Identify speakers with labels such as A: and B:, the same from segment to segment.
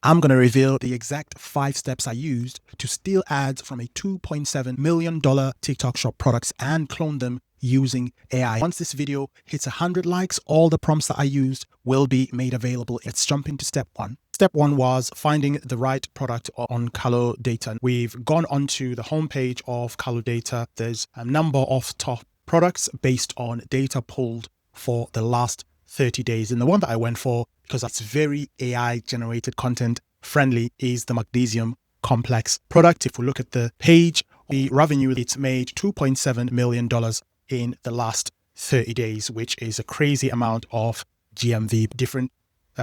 A: I'm going to reveal the exact 5 steps I used to steal ads from a $2.7 million TikTok shop products and clone them using AI. Once this video hits 100 likes, all the prompts that I used will be made available. Let's jump into step 1. Step 1 was finding the right product on KaloData. We've gone onto the homepage of KaloData. There's a number of top products based on data pulled for the last 30 days. And the one that I went for, because that's very AI generated content friendly, is the magnesium complex product. If we look at the page, the revenue, it's made $2.7 million in the last 30 days, which is a crazy amount of GMV. Different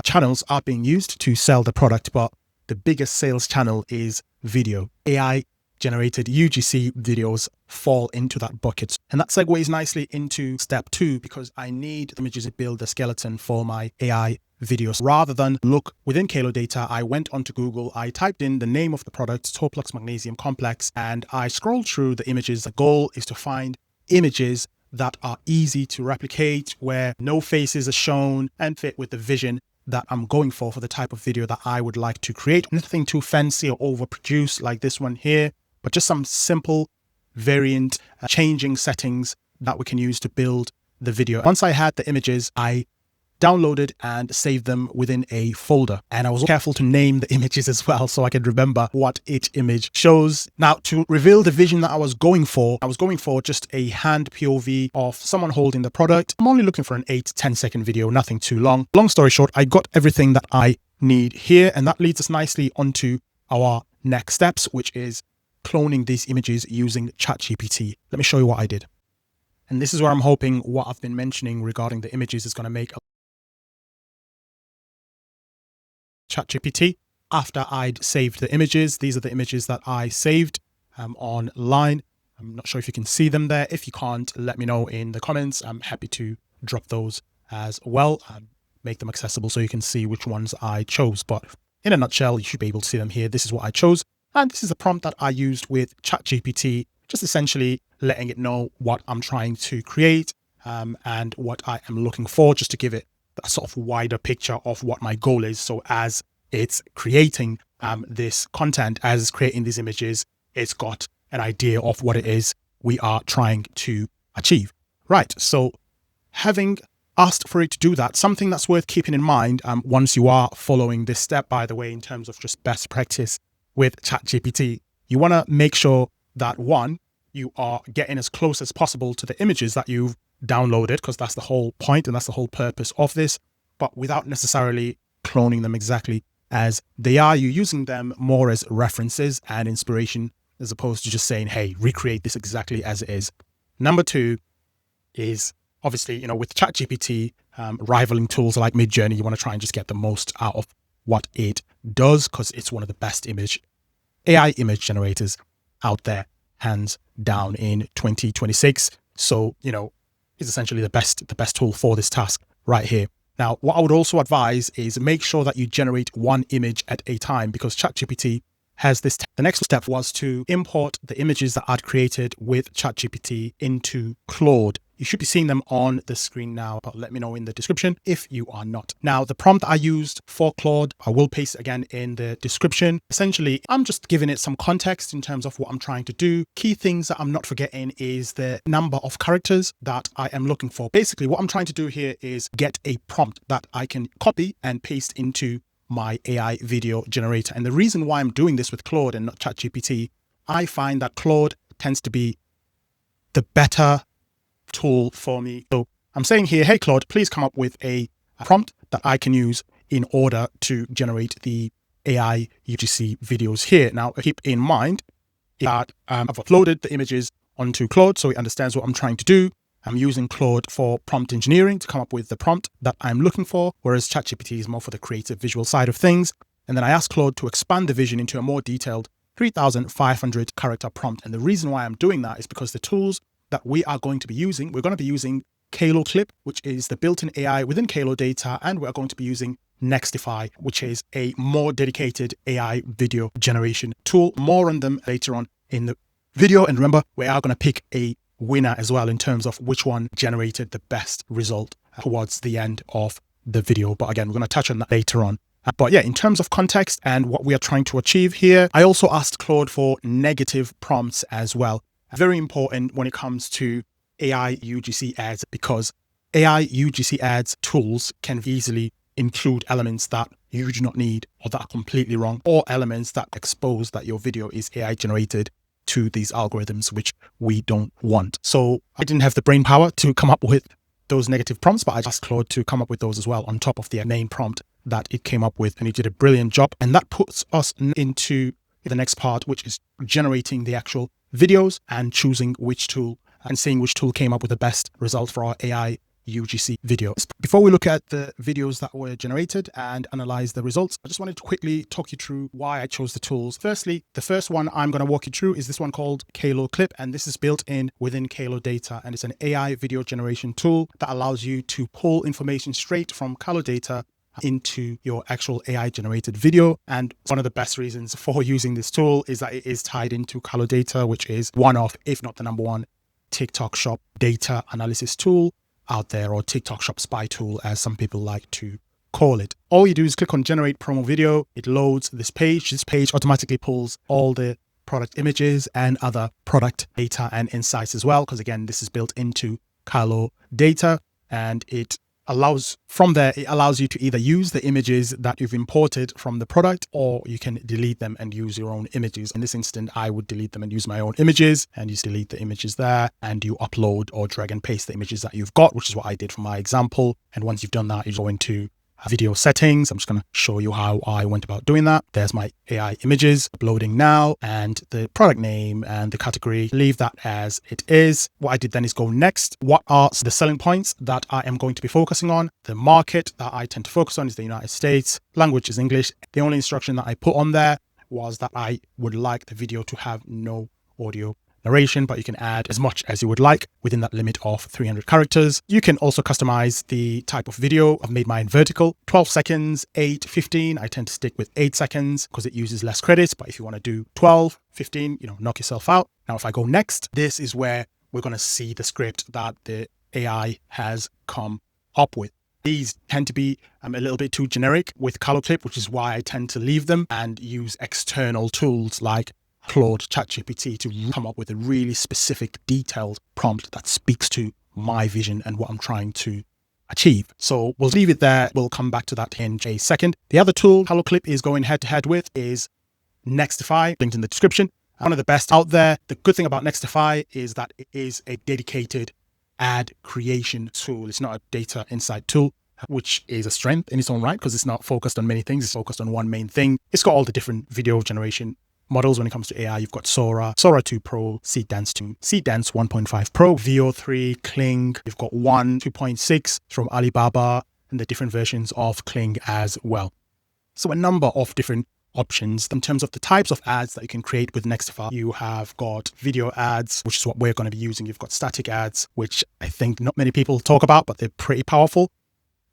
A: channels are being used to sell the product, but the biggest sales channel is video. AI generated UGC videos fall into that bucket. And that segues nicely into step 2, because I need images to build the skeleton for my AI videos. Rather than look within KaloData, I went onto Google, I typed in the name of the product, Toplex Magnesium Complex, and I scrolled through the images. The goal is to find images that are easy to replicate, where no faces are shown and fit with the vision that I'm going for the type of video that I would like to create. Nothing too fancy or overproduced like this one here, but just some simple variant changing settings that we can use to build the video. Once I had the images, I downloaded and saved them within a folder. And I was careful to name the images as well, so I could remember what each image shows. Now, to reveal the vision that I was going for just a hand POV of someone holding the product. I'm only looking for an 8 to 10 second video, nothing too long. Long story short, I got everything that I need here. And that leads us nicely onto our next steps, which is cloning these images using ChatGPT. Let me show you what I did. And this is where I'm hoping what I've been mentioning regarding the images is going to make ChatGPT. After I'd saved the images, these are the images that I saved online. I'm not sure if you can see them there. If you can't, let me know in the comments. I'm happy to drop those as well and make them accessible so you can see which ones I chose. But in a nutshell, you should be able to see them here. This is what I chose. And this is a prompt that I used with ChatGPT, just essentially letting it know what I'm trying to create and what I am looking for, just to give it a sort of wider picture of what my goal is. So as it's creating this content, as it's creating these images, it's got an idea of what it is we are trying to achieve. Right. So having asked for it to do that, something that's worth keeping in mind once you are following this step, by the way, in terms of just best practice with ChatGPT, you want to make sure that, one, you are getting as close as possible to the images that you've downloaded, because that's the whole point and that's the whole purpose of this, but without necessarily cloning them exactly as they are. You're using them more as references and inspiration, as opposed to just saying, hey, recreate this exactly as it is. Number 2 is obviously, with ChatGPT, rivaling tools like Midjourney, you want to try and just get the most out of what it does, because it's one of the best AI image generators out there, hands down, in 2026. So, is essentially the best tool for this task right here. Now, what I would also advise is make sure that you generate one image at a time, because ChatGPT has this. The next step was to import the images that I'd created with ChatGPT into Claude. You should be seeing them on the screen now, but let me know in the description if you are not. Now, the prompt I used for Claude, I will paste it again in the description. Essentially, I'm just giving it some context in terms of what I'm trying to do. Key things that I'm not forgetting is the number of characters that I am looking for. Basically, what I'm trying to do here is get a prompt that I can copy and paste into my AI video generator. And the reason why I'm doing this with Claude and not ChatGPT, I find that Claude tends to be the better tool for me. So I'm saying here, hey Claude, please come up with a prompt that I can use in order to generate the AI UGC videos here. Now, keep in mind that I've uploaded the images onto Claude, so it understands what I'm trying to do. I'm using Claude for prompt engineering to come up with the prompt that I'm looking for, whereas ChatGPT is more for the creative visual side of things. And then I asked Claude to expand the vision into a more detailed 3,500 character prompt. And the reason why I'm doing that is because the tools that we are going to be using, we're going to be using KaloClip, which is the built-in AI within KaloData, and we're going to be using Nextify, which is a more dedicated AI video generation tool. More on them later on in the video. And remember, we are going to pick a winner as well in terms of which one generated the best result towards the end of the video. But again, we're going to touch on that later on But yeah, in terms of context and what we are trying to achieve here, I also asked Claude for negative prompts as well. Very important when it comes to AI UGC ads, because AI UGC ads tools can easily include elements that you do not need or that are completely wrong, or elements that expose that your video is AI generated to these algorithms, which we don't want. So I didn't have the brain power to come up with those negative prompts, but I asked Claude to come up with those as well on top of the main prompt that it came up with, and he did a brilliant job. And that puts us into the next part, which is generating the actual videos and choosing which tool and seeing which tool came up with the best result for our AI UGC videos. Before we look at the videos that were generated and analyze the results, I just wanted to quickly talk you through why I chose the tools. Firstly, the first one I'm going to walk you through is this one called KaloClip, and this is built in within Kalo Data, and it's an AI video generation tool that allows you to pull information straight from Kalo Data into your actual AI generated video. And one of the best reasons for using this tool is that it is tied into Kalo Data, which is one of, if not the number one, TikTok Shop data analysis tool out there, or TikTok Shop spy tool, as some people like to call it. All you do is click on generate promo video. It loads this page. This page automatically pulls all the product images and other product data and insights as well, because again, this is built into Kalo Data, and it allows you to either use the images that you've imported from the product, or you can delete them and use your own images. In this instant, I would delete them and use my own images, and you just delete the images there and you upload or drag and paste the images that you've got, which is what I did for my example. And once you've done that, you go into video settings. I'm just going to show you how I went about doing that. There's my AI images uploading now, and the product name and the category, leave that as it is. What I did then is go next. What are the selling points that I am going to be focusing on? The market that I tend to focus on is the United States. Language is English. The only instruction that I put on there was that I would like the video to have no audio narration, but you can add as much as you would like within that limit of 300 characters. You can also customize the type of video. I've made mine vertical, 12 seconds, 8, 15. I tend to stick with 8 seconds because it uses less credits, but if you want to do 12, 15, knock yourself out. Now, if I go next, this is where we're going to see the script that the AI has come up with. These tend to be a little bit too generic with KaloClip, which is why I tend to leave them and use external tools like Claude, ChatGPT to come up with a really specific, detailed prompt that speaks to my vision and what I'm trying to achieve. So we'll leave it there. We'll come back to that in a second. The other tool KaloClip is going head to head with is Nextify, linked in the description. One of the best out there. The good thing about Nextify is that it is a dedicated ad creation tool. It's not a data insight tool, which is a strength in its own right, because it's not focused on many things. It's focused on one main thing. It's got all the different video generation models when it comes to AI. You've got Sora 2 Pro, Seedance 2, Seedance 1.5 Pro, Veo 3, Kling. You've got 2.6 from Alibaba, and the different versions of Kling as well. So a number of different options. In terms of the types of ads that you can create with Nextify, you have got video ads, which is what we're going to be using. You've got static ads, which I think not many people talk about, but they're pretty powerful.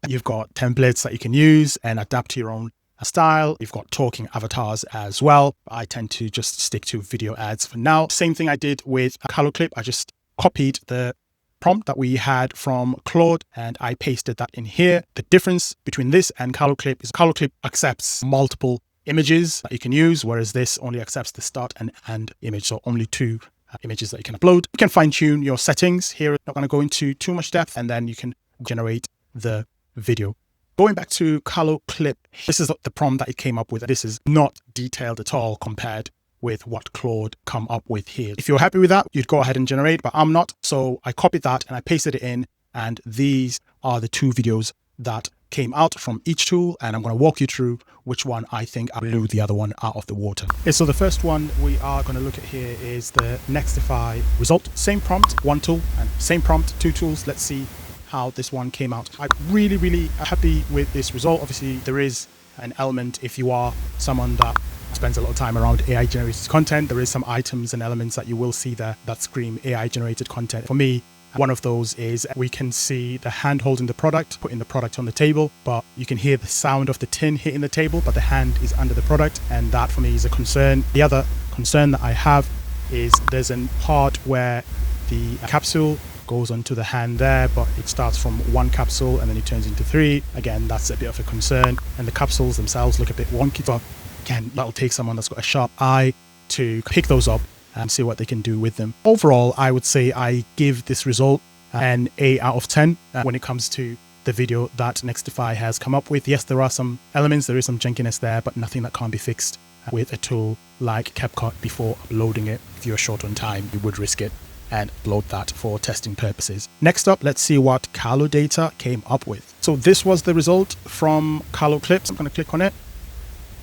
A: You've got templates that you can use and adapt to your own style. You've got talking avatars as well. I tend to just stick to video ads for now. Same thing I did with KaloClip. I just copied the prompt that we had from Claude and I pasted that in here. The difference between this and KaloClip is KaloClip accepts multiple images that you can use, whereas this only accepts the start and end image. So only 2 images that you can upload. You can fine tune your settings here. Not going to go into too much depth, and then you can generate the video. Going back to KaloClip, this is the prompt that it came up with. This is not detailed at all compared with what Claude come up with here. If you're happy with that, you'd go ahead and generate, but I'm not. So I copied that and I pasted it in, and these are the 2 videos that came out from each tool, and I'm going to walk you through which one I think blew the other one out of the water. Okay, so the first one we are going to look at here is the Nextify result. Same prompt, 1 tool, and same prompt, 2 tools. Let's see how this one came out. I'm really happy with this result. Obviously, there is an element, if you are someone that spends a lot of time around AI generated content, there is some items and elements that you will see there that scream AI generated content. For me, one of those is we can see the hand holding the product, putting the product on the table, but you can hear the sound of the tin hitting the table, but the hand is under the product, and that for me is a concern. The other concern that I have is there's a part where the capsule goes onto the hand there, but it starts from 1 capsule and then it turns into 3. Again, that's a bit of a concern, and the capsules themselves look a bit wonky, but again, that'll take someone that's got a sharp eye to pick those up and see what they can do with them. Overall, I would say I give this result an 8 out of 10 when it comes to the video that Nextify has come up with. Yes, there are some elements, there is some jankiness there, but nothing that can't be fixed with a tool like CapCut before uploading it. If you're short on time, you would risk it and upload that for testing purposes. Next up, let's see what KaloData came up with. So this was the result from KaloClip. I'm going to click on it.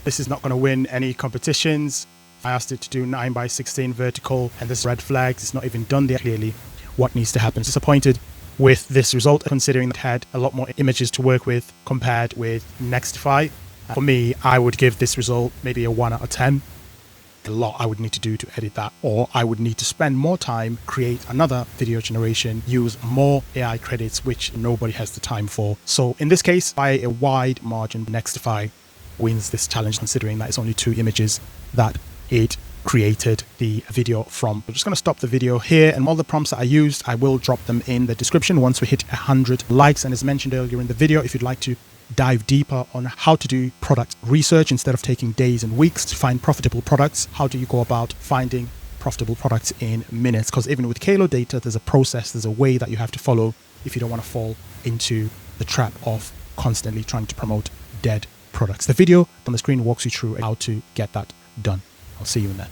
A: This is not going to win any competitions. I asked it to do 9x16 vertical, and this red flags. It's not even done there clearly. What needs to happen? Disappointed with this result, considering it had a lot more images to work with compared with Nextify. For me, I would give this result maybe a 1 out of 10. A lot I would need to do to edit that, or I would need to spend more time, create another video generation, use more AI credits, which nobody has the time for. So in this case, by a wide margin, Nextify wins this challenge, considering that it's only 2 images that it created the video from. I'm just going to stop the video here, and all the prompts that I used, I will drop them in the description once we hit 100 likes. And as mentioned earlier in the video, if you'd like to dive deeper on how to do product research instead of taking days and weeks to find profitable products, how do you go about finding profitable products in minutes? Because even with KaloData, there's a process, there's a way that you have to follow if you don't want to fall into the trap of constantly trying to promote dead products. The video on the screen walks you through how to get that done. I'll see you in there.